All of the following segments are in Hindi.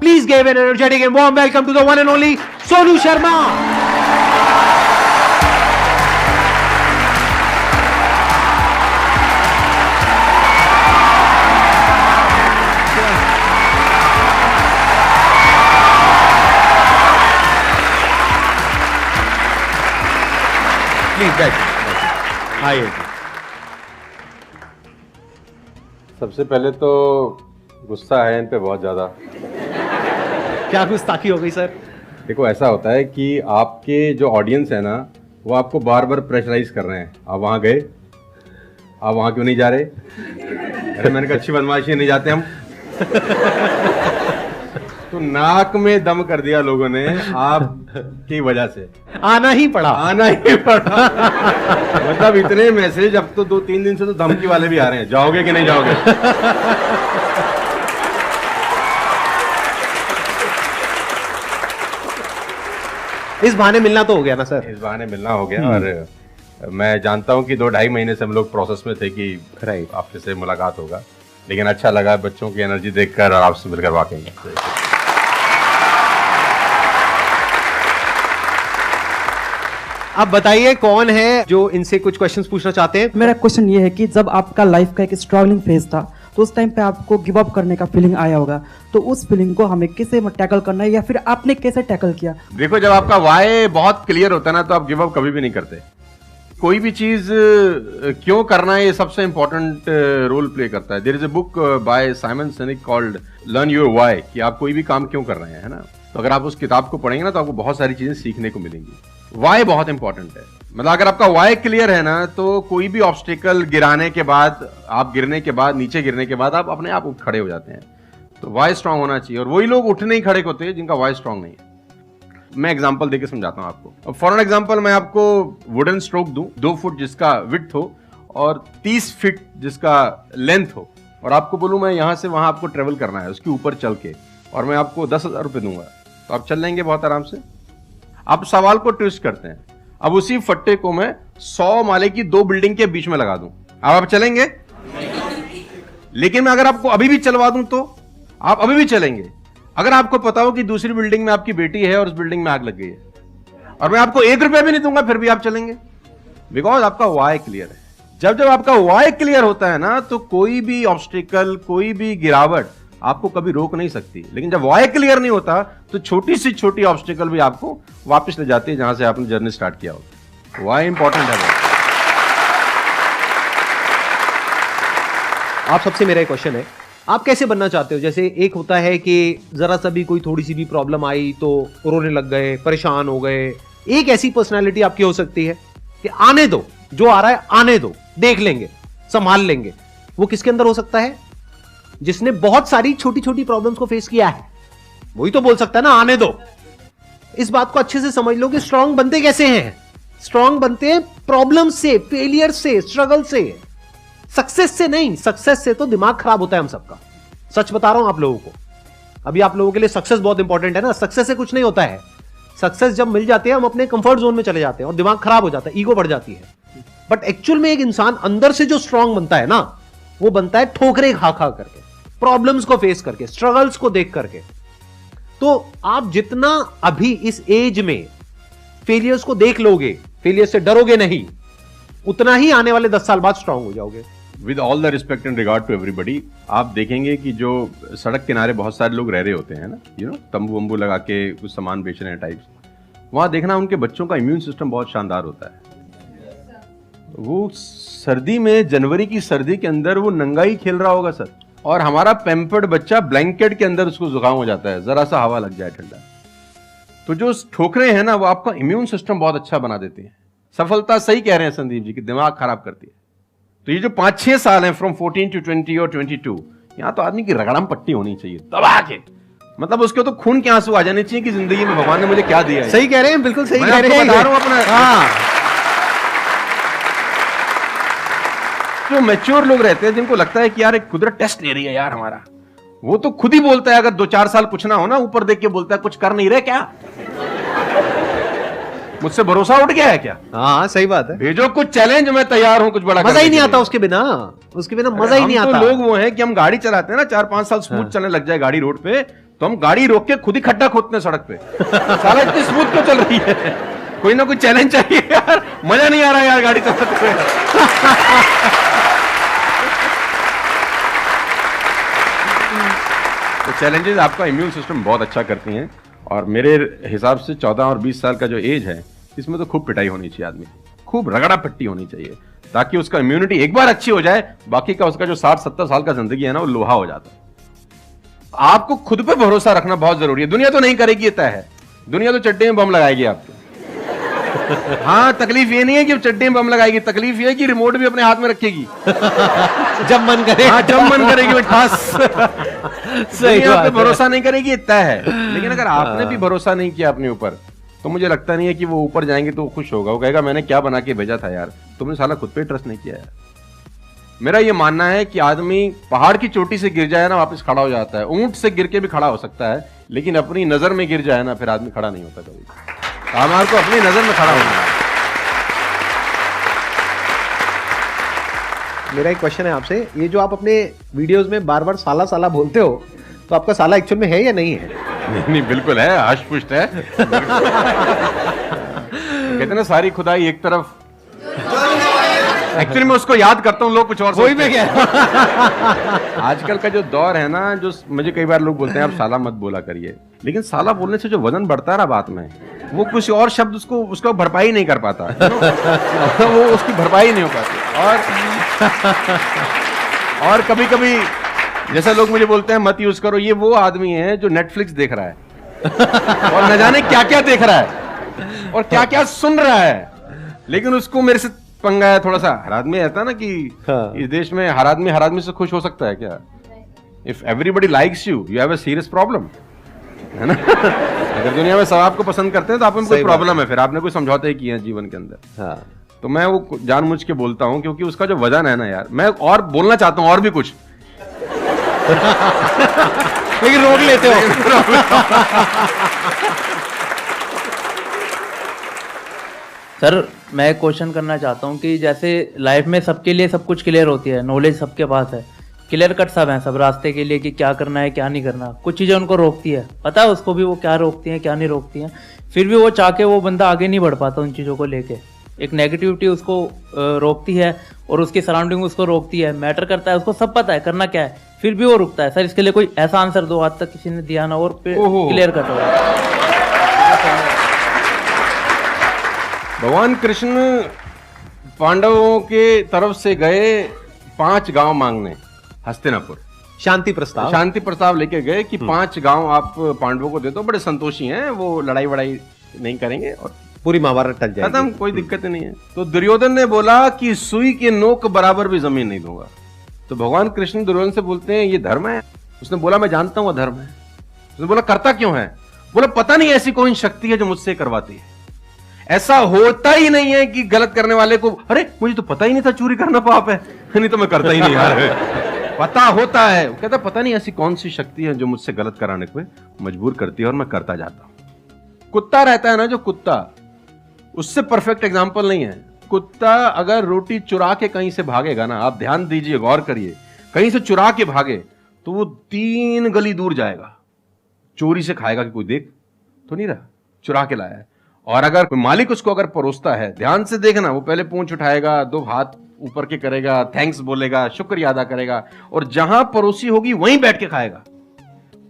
Please give an energetic and warm welcome to the one and only Sonu Sharma. Please बैठ। आइए। सबसे पहले तो गुस्सा है इन पे बहुत ज़्यादा। क्या गुस्ताखी हो गई सर? देखो ऐसा होता है कि आपके जो ऑडियंस है ना वो आपको बार बार प्रेशराइज कर रहे हैं। आप वहाँ गए, आप वहाँ क्यों नहीं जा रहे? अरे मैंने कहा अच्छी बदमाशी नहीं जाते हम। तो नाक में दम कर दिया लोगों ने आपकी वजह से। आना ही पड़ा। मतलब इतने मैसेज अब तो 2-3 दिन से तो धमकी वाले भी आ रहे हैं, जाओगे कि नहीं जाओगे? इस बहाने मिलना तो हो गया ना सर? इस बहाने मिलना हो गया। और मैं जानता हूं कि 2-2.5 महीने से हम लोग प्रोसेस में थे कि आपके से मुलाकात होगा, लेकिन अच्छा लगा बच्चों की एनर्जी देखकर और आपसे मिलकर वाकई। अब बताइए कौन है जो इनसे कुछ क्वेश्चंस पूछना चाहते हैं? मेरा क्वेश्चन ये है कि जब आपका लाइफ का एक स्ट्रगलिंग फेज था तो उस टाइम पे आपको गिव अप करने का फीलिंग आया होगा, तो उस फीलिंग को हमें कैसे टैकल करना है या फिर आपने कैसे टैकल किया? देखो जब आपका वाई बहुत क्लियर होता है ना तो आप गिव अप कभी भी नहीं करते। कोई भी चीज क्यों करना है ये सबसे इंपॉर्टेंट रोल प्ले करता है। There is a book by Simon Sinek called learn your why, कि आप कोई भी काम क्यों कर रहे हैं, है ना। तो अगर आप उस किताब को पढ़ेंगे ना तो आपको बहुत सारी चीजें सीखने को मिलेंगी। वाई बहुत इंपॉर्टेंट है। मतलब अगर आपका वाई क्लियर है ना तो कोई भी ऑब्स्टिकल गिराने के बाद, आप गिरने के बाद, नीचे गिरने के बाद आप अपने आप उठ खड़े हो जाते हैं। तो वाई स्ट्रांग होना चाहिए, और वही लोग उठने ही खड़े होते हैं जिनका वाई स्ट्रांग नहीं है। मैं एग्जांपल देके समझाता हूं आपको। अब फॉर एन एग्जांपल मैं आपको वुडन स्ट्रोक दूं, 2 फुट जिसका विड्थ हो और 30 फीट जिसका लेंथ हो, और आपको बोलूं मैं यहां से वहां आपको ट्रेवल करना है उसके ऊपर चल के, और मैं आपको 10,000 रुपए दूंगा, तो आप चल लेंगे बहुत आराम से? आप सवाल को ट्विस्ट करते हैं। अब उसी फट्टे को मैं 100 माले की 2 बिल्डिंग के बीच में लगा दूं, अब आप चलेंगे? लेकिन मैं अगर आपको अभी भी चलवा दूं तो आप अभी भी चलेंगे। अगर आपको पता हो कि दूसरी बिल्डिंग में आपकी बेटी है और उस बिल्डिंग में आग लग गई है, और मैं आपको 1 रुपया भी नहीं दूंगा, फिर भी आप चलेंगे? बिकॉज आपका वाई क्लियर है। जब जब आपका वाई क्लियर होता है ना तो कोई भी ऑब्स्टिकल, कोई भी गिरावट आपको कभी रोक नहीं सकती। लेकिन जब वाई क्लियर नहीं होता तो छोटी सी छोटी ऑब्स्टिकल भी आपको वापस ले जाती है जहां से आपने जर्नी स्टार्ट किया हो। वाई इंपॉर्टेंट है। आप सबसे मेरा एक क्वेश्चन है, आप कैसे बनना चाहते हो? जैसे एक होता है कि जरा सा भी कोई थोड़ी सी भी प्रॉब्लम आई तो रोने लग गए, परेशान हो गए। एक ऐसी पर्सनालिटी आपकी हो सकती है कि आने दो, जो आ रहा है आने दो, देख लेंगे, संभाल लेंगे। वो किसके अंदर हो सकता है? जिसने बहुत सारी छोटी छोटी प्रॉब्लम्स को फेस किया है, वही तो बोल सकता है ना आने दो। इस बात को अच्छे से समझ लो कि स्ट्रांग बनते कैसे हैं। स्ट्रांग बनते हैं प्रॉब्लम से, फेलियर से, स्ट्रगल से, सक्सेस से नहीं। सक्सेस से तो दिमाग खराब होता है हम सबका। सच बता रहा हूं आप लोगों को। अभी आप लोगों के लिए सक्सेस बहुत इंपॉर्टेंट है ना। सक्सेस से कुछ नहीं होता है। सक्सेस जब मिल जाती है हम अपने कंफर्ट जोन में चले जाते हैं और दिमाग खराब हो जाता है, ईगो बढ़ जाती है। बट एक्चुअल में एक इंसान अंदर से जो स्ट्रांग बनता है ना, वो बनता है ठोकरे खा खा करके, प्रॉब्लम्स को फेस करके, स्ट्रगल्स को देख करके। तो आप जितना अभी इस एज में फेलियर्स को देख लोगे, फेलियर से डरोगे नहीं, उतना ही आने वाले 10 साल बाद स्ट्रांग हो जाओगे। With all the respect and regard to everybody, आप देखेंगे कि जो सड़क किनारे बहुत सारे लोग रह रहे होते हैं ना, तंबू वंबू लगा के कुछ सामान बेच रहे हैं टाइप्स, वहां देखना उनके बच्चों का इम्यून सिस्टम बहुत शानदार होता है। वो सर्दी में, जनवरी की सर्दी के अंदर वो नंगा ही खेल रहा होगा सर, और हमारा पैम्पर्ड बच्चा ब्लैंकेट के अंदर उसको जुकाम हो जाता है जरा सा हवा लग जाए ठंडा। तो जो ठोकरे हैं ना वो आपका इम्यून सिस्टम बहुत अच्छा बना देते हैं। सफलता, सही कह रहे हैं संदीप जी, कि दिमाग खराब करती है। तो ये जो 5-6 साल हैं फ्रॉम 14 to 20 और 22, यहाँ तो आदमी की रगड़म पट्टी होनी चाहिए दबा के। मतलब उसके तो खून के आंसू आ जाने चाहिए कि जिंदगी में भगवान ने मुझे क्या दिया है। सही कह रहे हैं, बिल्कुल सही कह रहे हैं। बता रहा हूं अपना। हाँ, जो मैच्योर लोग रहते हैं जिनको लगता है कि यार एक कुदरत टेस्ट ले रही है यार हमारा, वो तो खुद ही बोलता है, अगर 2-4 साल कुछ ना हो ना, ऊपर देख के बोलता है कुछ कर नहीं रहे क्या, मुझसे भरोसा उठ गया है क्या? हाँ सही बात है। भेजो कुछ चैलेंज, मैं तैयार हूं कुछ बड़ा। मजा ही नहीं आता उसके बिना, उसके बिना मजा ही नहीं आता। तो लोग वो हैं कि हम गाड़ी चलाते हैं ना, 4-5 साल स्मूथ चलने लग जाए गाड़ी रोड पे, तो हम गाड़ी रोक के खुद ही खड्डा खोदते हैं सड़क पे। साला इतनी स्मूथ क्यों चल रही है? कोई ना कोई चैलेंज चाहिए यार, मजा नहीं आ रहा यार गाड़ी चलाते हुए। तो चैलेंजेस आपका इम्यून सिस्टम बहुत अच्छा करती हैं, और मेरे हिसाब से 14 और 20 साल का जो एज है, इसमें तो खूब पिटाई होनी चाहिए आदमी, खूब रगड़ा पिट्टी होनी चाहिए, ताकि उसका इम्यूनिटी एक बार अच्छी हो जाए, बाकी का उसका जो 60-70 साल का जिंदगी है ना, वो लोहा हो जाता है। आपको खुद पे भरोसा रखना बहुत जरूरी है। दुनिया तो नहीं करेगी, ये तय है, दुनिया तो चड्डे में बम लगाएगी आपको। हाँ, तकलीफ ये नहीं है कि चड्डे में बम लगाएगी, तकलीफ ये है कि रिमोट भी अपने हाथ में रखेगी जब मन करे। हाँ, जब मन करेगी वो ठास। दुनिया पे भरोसा नहीं करेगी, ये तय है। लेकिन अगर आपने भी भरोसा नहीं किया अपने ऊपर, तो मुझे लगता नहीं है कि वो ऊपर जाएंगे तो खुश होगा। वो कहेगा मैंने क्या बना के भेजा था यार, तुमने साला खुद पे ट्रस्ट नहीं किया यार। मेरा ये मानना है कि आदमी पहाड़ की चोटी से गिर जाए ना, वापस खड़ा हो जाता है। ऊंट से गिर के भी खड़ा हो सकता है, लेकिन अपनी नजर में गिर जाए ना, फिर आदमी खड़ा नहीं होता कभी। हमारे को अपनी नजर में खड़ा होना है। मेरा एक क्वेश्चन है आपसे, ये जो आप अपने वीडियोस में बार बार साला साला बोलते हो, तो आपका साला एक्चुअल में है या नहीं है? नहीं, बिल्कुल है, हष्ट-पुष्ट है। कहते ना सारी खुदाई एक तरफ। एक्चुअली मैं उसको याद करता हूँ, लोग कुछ और वही में क्या आजकल का जो दौर है ना, जो मुझे कई बार लोग बोलते हैं आप साला मत बोला करिए, लेकिन साला बोलने से जो वजन बढ़ता है ना बात में, वो कुछ और शब्द उसको भरपाई नहीं कर पाता। वो उसकी भरपाई नहीं हो पाती। और कभी कभी जैसा लोग मुझे बोलते हैं मत यूज करो, ये वो आदमी है जो नेटफ्लिक्स देख रहा है और न जाने क्या क्या देख रहा है और क्या क्या सुन रहा है, लेकिन उसको मेरे से पंगा है थोड़ा सा। हर आदमी रहता है ना कि इस देश में हर आदमी से खुश हो सकता है क्या? If everybody likes you have a serious problem, है ना? अगर दुनिया में सब आपको पसंद करते हैं तो आप में कोई प्रॉब्लम है, फिर आपने कोई समझौते ही किए हैं जीवन के अंदर। हाँ। तो मैं वो जानबूझ के बोलता हूं, क्योंकि उसका जो वजन है ना यार, मैं और बोलना चाहता हूं और भी कुछ लेकिन रोक लेते हो। सर मैं क्वेश्चन करना चाहता हूँ कि जैसे लाइफ में सबके लिए सब कुछ क्लियर होती है, नॉलेज सबके पास है, क्लियर कट सब है सब रास्ते के लिए कि क्या करना है क्या नहीं करना। कुछ चीज़ें उनको रोकती है, पता है उसको भी वो क्या रोकती हैं क्या नहीं रोकती हैं, फिर भी वो चाह के वो बंदा आगे नहीं बढ़ पाता उन चीज़ों को लेके। एक नेगेटिविटी उसको रोकती है और उसकी सराउंडिंग उसको रोकती है, मैटर करता है, उसको सब पता है करना क्या है, फिर भी वो रुकता है। सर इसके लिए कोई ऐसा आंसर दो, आज तक किसी ने दिया ना और क्लियर कट हो। भगवान कृष्ण पांडवों के तरफ से गए 5 गांव मांगने हस्तिनापुर, शांति प्रस्ताव लेके गए कि 5 गांव आप पांडवों को दे दो, बड़े संतोषी हैं, वो लड़ाई वड़ाई नहीं करेंगे और पूरी महाभारत टल जाएगी, खत्म, कोई दिक्कत नहीं है। तो दुर्योधन ने बोला कि सुई के नोक बराबर भी जमीन नहीं दूंगा। तो भगवान कृष्ण दुर्योधन से बोलते हैं ये धर्म है? उसने बोला मैं जानता हूं धर्म है। उसने बोला करता क्यों है? बोला पता नहीं ऐसी कोई शक्ति है जो मुझसे करवाती है। ऐसा होता ही नहीं है कि गलत करने वाले को अरे मुझे तो पता ही नहीं था चोरी करना पाप है, नहीं तो मैं करता ही नहीं यार। पता होता है। वो कहता पता नहीं ऐसी कौन सी शक्ति है जो मुझसे गलत कराने को मजबूर करती है और मैं करता जाता हूं। कुत्ता रहता है ना, जो कुत्ता, उससे परफेक्ट एग्जाम्पल नहीं है। कुत्ता अगर रोटी चुरा के कहीं से भागेगा ना, आप ध्यान दीजिए, गौर करिए, कहीं से चुरा के भागे तो वो 3 गली दूर जाएगा, चोरी से खाएगा कि कोई देख तो नहीं रहा, चुरा के लाया है। और अगर मालिक उसको अगर परोसता है, ध्यान से देखना, वो पहले पूंछ उठाएगा, 2 हाथ ऊपर के करेगा, थैंक्स बोलेगा, शुक्रिया अदा करेगा, और जहां परोसी होगी वहीं बैठ के खाएगा।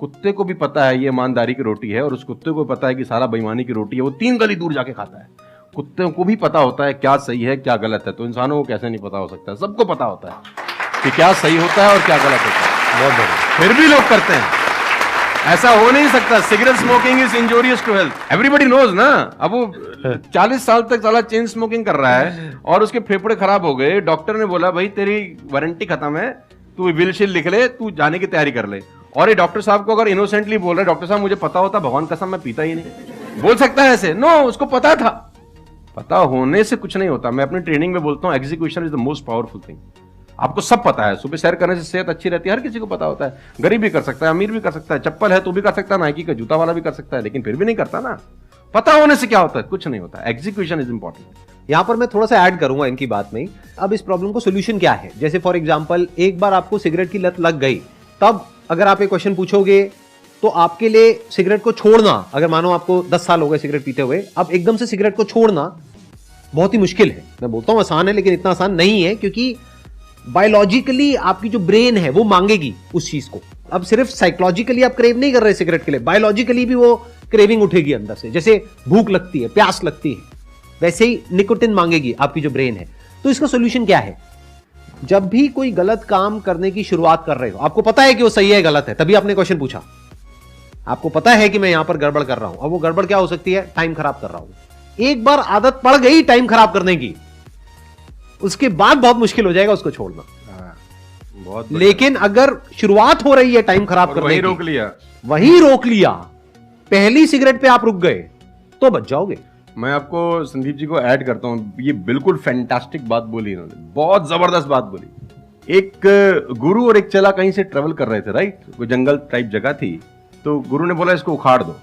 कुत्ते को भी पता है ये ईमानदारी की रोटी है और उस कुत्ते को पता है कि सारा बेईमानी की रोटी है, वो 3 गली दूर जाके खाता है। कुत्ते को भी पता होता है क्या सही है क्या गलत है, तो इंसानों को कैसे नहीं पता हो सकता? सबको पता होता है कि क्या सही होता है और क्या गलत होता है। बहुत बढ़िया, फिर भी लोग करते हैं। ऐसा हो नहीं सकता। Cigarette smoking is injurious to health, everybody knows ना। अब वो 40 साल तक साला चेन स्मोकिंग कर रहा है और उसके फेफड़े खराब हो गए, डॉक्टर ने बोला भाई तेरी वारंटी खत्म है, तू विल शील लिख ले, तू जाने की तैयारी कर ले। और ये डॉक्टर साहब को अगर इनोसेंटली बोल रहे, डॉक्टर साहब मुझे पता होता, भगवान कसम मैं पीता ही नहीं, बोल सकता है ऐसे? नो, उसको पता था। पता होने से कुछ नहीं होता। मैं अपनी ट्रेनिंग में बोलता हूँ execution is the most powerful thing. आपको सब पता है, सुबह सैर करने से सेहत अच्छी रहती है, हर किसी को पता होता है। गरीब भी कर सकता है, अमीर भी कर सकता है, चप्पल है तो भी कर सकता है, नाइकी का जूता वाला भी कर सकता है, लेकिन फिर भी नहीं करता ना। पता होने से क्या होता है? कुछ नहीं होता। Execution is important. यहाँ पर मैं थोड़ा सा ऐड करूंगा इनकी बात में। अब इस प्रॉब्लम को सोल्यूशन क्या है? जैसे फॉर एग्जांपल एक बार आपको सिगरेट की लत लग गई, तब अगर आप एक क्वेश्चन पूछोगे तो आपके लिए सिगरेट को छोड़ना, अगर मानो आपको 10 साल हो गए सिगरेट पीते हुए, अब एकदम से सिगरेट को छोड़ना बहुत ही मुश्किल है। मैं बोलता हूं आसान है, लेकिन इतना आसान नहीं है, क्योंकि बायोलॉजिकली आपकी जो ब्रेन है वो मांगेगी उस चीज को। अब सिर्फ साइकोलॉजिकली आप क्रेव नहीं कर रहे सिगरेट के लिए, बायोलॉजिकली भी वो क्रेविंग उठेगी अंदर से। जैसे भूख लगती है, प्यास लगती है, वैसे ही निकोटिन मांगेगी आपकी जो ब्रेन है। तो इसका सोल्यूशन क्या है? जब भी कोई गलत काम करने की शुरुआत कर रहे हो, आपको पता है कि वो सही है गलत है, तभी आपने क्वेश्चन पूछा, आपको पता है कि मैं यहां पर गड़बड़ कर रहा हूं। अब वो गड़बड़ क्या हो सकती है? टाइम खराब कर रहा हूं। एक बार आदत पड़ गई टाइम खराब करने की, उसके बाद बहुत मुश्किल हो जाएगा उसको छोड़ना। बहुत लेकिन अगर शुरुआत हो रही है टाइम खराब करने की, रोक लिया, वही रोक लिया, पहली सिगरेट पे आप रुक गए, तो बच जाओगे। मैं आपको संदीप जी को ऐड करता हूं, ये बिल्कुल फैंटास्टिक बात बोली इन्होंने, बहुत जबरदस्त बात बोली। एक गुरु और एक चेला कहीं से ट्रेवल कर रहे थे, राइट, कोई जंगल टाइप जगह थी, तो गुरु ने बोला इसको उखाड़ दो।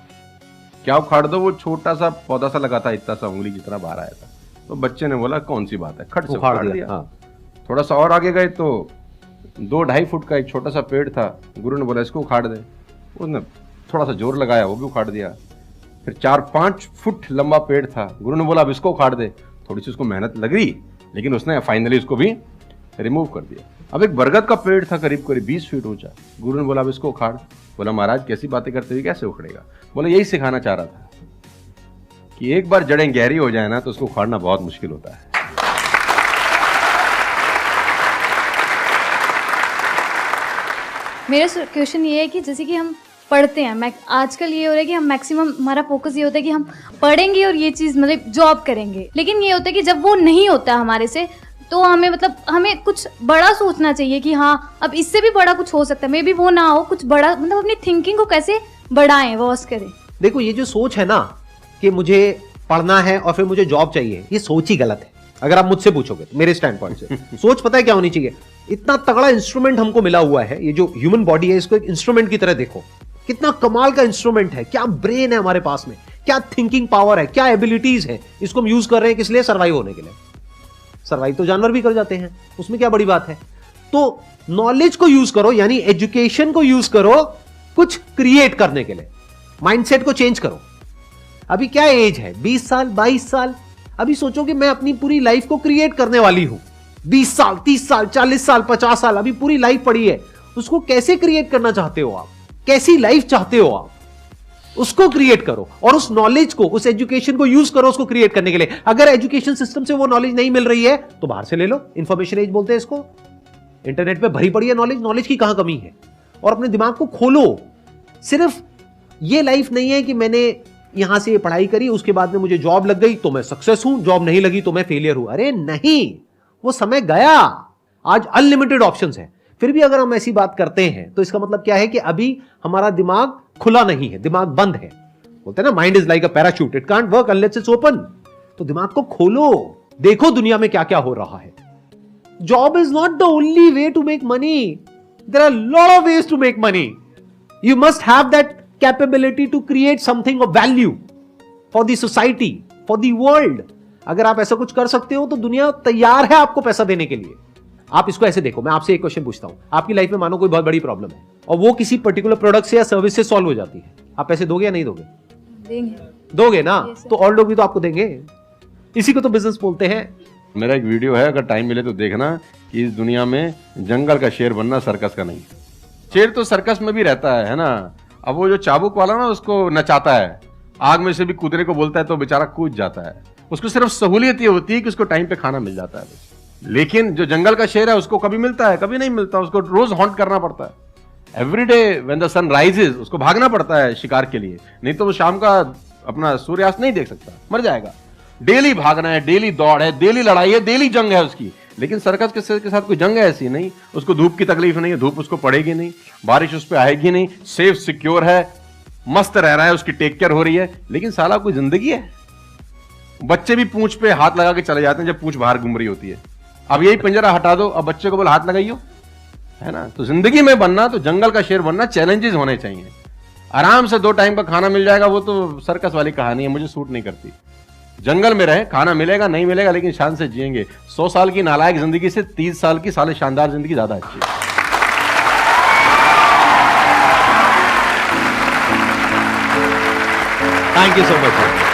क्या उखाड़ दो? वो छोटा सा पौधा सा लगा था, इतना सा उंगली जितना बाहर आया था। तो बच्चे ने बोला कौन सी बात है, खट से उखाड़ दिया। हाँ। थोड़ा सा और आगे गए तो 2-2.5 फुट का एक छोटा सा पेड़ था, गुरु ने बोला इसको उखाड़ दे। उसने थोड़ा सा जोर लगाया, वो भी उखाड़ दिया। फिर 4-5 फुट लंबा पेड़ था, गुरु ने बोला अब इसको उखाड़ दे। थोड़ी सी उसको मेहनत लगी, लेकिन उसने फाइनली उसको भी रिमूव कर दिया। अब एक बरगद का पेड़ था करीब 20 फीट ऊंचा, गुरु ने बोला अब इसको उखाड़। बोला महाराज कैसी बातें करते हुए कैसे उखड़ेगा? बोला यही सिखाना चाह रहा था कि एक बार जड़ें गहरी हो जाए ना तो उसको उखाड़ना बहुत मुश्किल होता है। मेरा क्वेश्चन ये है कि जैसे कि हम पढ़ते हैं, मैं आजकल ये हो रहा है कि हम मैक्सिमम हमारा फोकस ये होता है कि हम पढ़ेंगे और ये चीज़ मतलब जॉब करेंगे, लेकिन ये होता है कि जब वो नहीं होता हमारे से, तो हमें मतलब हमें कुछ बड़ा सोचना चाहिए कि हाँ अब इससे भी बड़ा कुछ हो सकता है, मे बी वो ना हो, कुछ बड़ा मतलब अपनी थिंकिंग को कैसे बढ़ाएं, वॉश करें। देखो ये जो सोच है ना कि मुझे पढ़ना है और फिर मुझे जॉब चाहिए, ये सोच ही गलत है। अगर आप मुझसे पूछोगे तो मेरे स्टैंड पॉइंट से सोच पता है क्या होनी चाहिए? इतना तगड़ा इंस्ट्रूमेंट हमको मिला हुआ है, ये जो ह्यूमन बॉडी है, इसको एक इंस्ट्रूमेंट की तरह देखो, कितना कमाल का इंस्ट्रूमेंट है, क्या ब्रेन है हमारे पास में, क्या थिंकिंग पावर है, क्या एबिलिटीज है। इसको हम यूज कर रहे हैं किस लिए? सर्वाइव होने के लिए। सर्वाइव तो जानवर भी कर जाते हैं, उसमें क्या बड़ी बात है? तो नॉलेज को यूज करो, यानी एजुकेशन को यूज करो कुछ क्रिएट करने के लिए। माइंडसेट को चेंज करो। अभी क्या एज है? 20 साल, 22 साल। अभी सोचो कि मैं अपनी पूरी लाइफ को क्रिएट करने वाली हूं। 20 साल, 30 साल, 40 साल, 50 साल, अभी पूरी लाइफ पड़ी है। उसको कैसे क्रिएट करना चाहते हो आप? कैसी लाइफ चाहते हो आप? उसको क्रिएट करो और उस नॉलेज को, उस एजुकेशन को यूज करो उसको क्रिएट करने के लिए। अगर एजुकेशन सिस्टम से वो नॉलेज नहीं मिल रही है तो बाहर से ले लो। इंफॉर्मेशन एज बोलते हैं इसको। इंटरनेट पे भरी पड़ी है नॉलेज, नॉलेज की कहां कमी है? और अपने दिमाग को खोलो। सिर्फ ये लाइफ नहीं है कि मैंने यहां से ये पढ़ाई करी, उसके बाद में मुझे जॉब लग गई तो मैं सक्सेस हूं, जॉब नहीं लगी तो मैं फेलियर हूं। अरे नहीं, वो समय गया। आज अनलिमिटेड ऑप्शंस हैं। फिर भी अगर हम ऐसी बात करते हैं तो इसका मतलब क्या है कि अभी हमारा दिमाग खुला नहीं है, दिमाग बंद है। बोलते हैं ना, mind is like a parachute, it can't work unless it's open. तो दिमाग को खोलो, देखो दुनिया में क्या क्या हो रहा है। Job is not the only way to make money, there are lot of ways to make money. You must have that capability to create something of value for the society, for the world. अगर आप ऐसा कुछ कर सकते हो तो दुनिया तैयार है आपको पैसा देने के लिए। आप इसको ऐसे देखो, मैं आपसे एक क्वेश्चन पूछता हूं। आपकी लाइफ में मानो कोई बहुत बड़ी प्रॉब्लम है और वो किसी पर्टिकुलर प्रोडक्ट से या सर्विस से सॉल्व हो जाती है, आप पैसे दोगे या नहीं दोगे? देंगे। दोगे ना? Yes, तो और लोग भी तो आपको देंगे। इसी को तो बिजनेस बोलते हैं। मेरा एक वीडियो है, अगर टाइम मिले तो देखना, कि इस दुनिया में जंगल का शेर बनना, सर्कस का नहीं। शेर तो सर्कस में भी रहता है ना। अब वो जो चाबुक वाला ना उसको नचाता है, आग में से भी कूदने को बोलता है तो बेचारा कूद जाता है। उसको सिर्फ सहूलियत ये होती है कि उसको टाइम पे खाना मिल जाता है। लेकिन जो जंगल का शेर है उसको कभी मिलता है, कभी नहीं मिलता। उसको रोज हॉन्ट करना पड़ता है। Every day when the sun rises उसको भागना पड़ता है शिकार के लिए, नहीं तो वो शाम का अपना सूर्यास्त नहीं देख सकता, मर जाएगा। डेली भागना है, डेली दौड़ है, डेली लड़ाई है, डेली जंग है उसकी। लेकिन सर्कस के शेर के साथ कोई जंग है ऐसी नहीं। उसको धूप की तकलीफ नहीं है, धूप उसको पड़ेगी नहीं, बारिश उस पर आएगी नहीं, सेफ सिक्योर है, मस्त रह रहा है, उसकी टेक केयर हो रही है। लेकिन साला कोई जिंदगी है? बच्चे भी पूंछ पे हाथ लगा के चले जाते हैं जब पूंछ बाहर घूम रही होती है। अब यही पिंजरा हटा दो, अब बच्चे को बोले हाथ लगाइयो, है ना? तो जिंदगी में बनना तो जंगल का शेर बनना, चैलेंजेस होने चाहिए। आराम से 2 टाइम का खाना मिल जाएगा, वो तो सर्कस वाली कहानी है, मुझे सूट नहीं करती। जंगल में रहे, खाना मिलेगा नहीं मिलेगा लेकिन शान से जिएंगे। 100 साल की नालायक जिंदगी से 30 साल की साले शानदार जिंदगी ज्यादा अच्छी है। Thank you so much.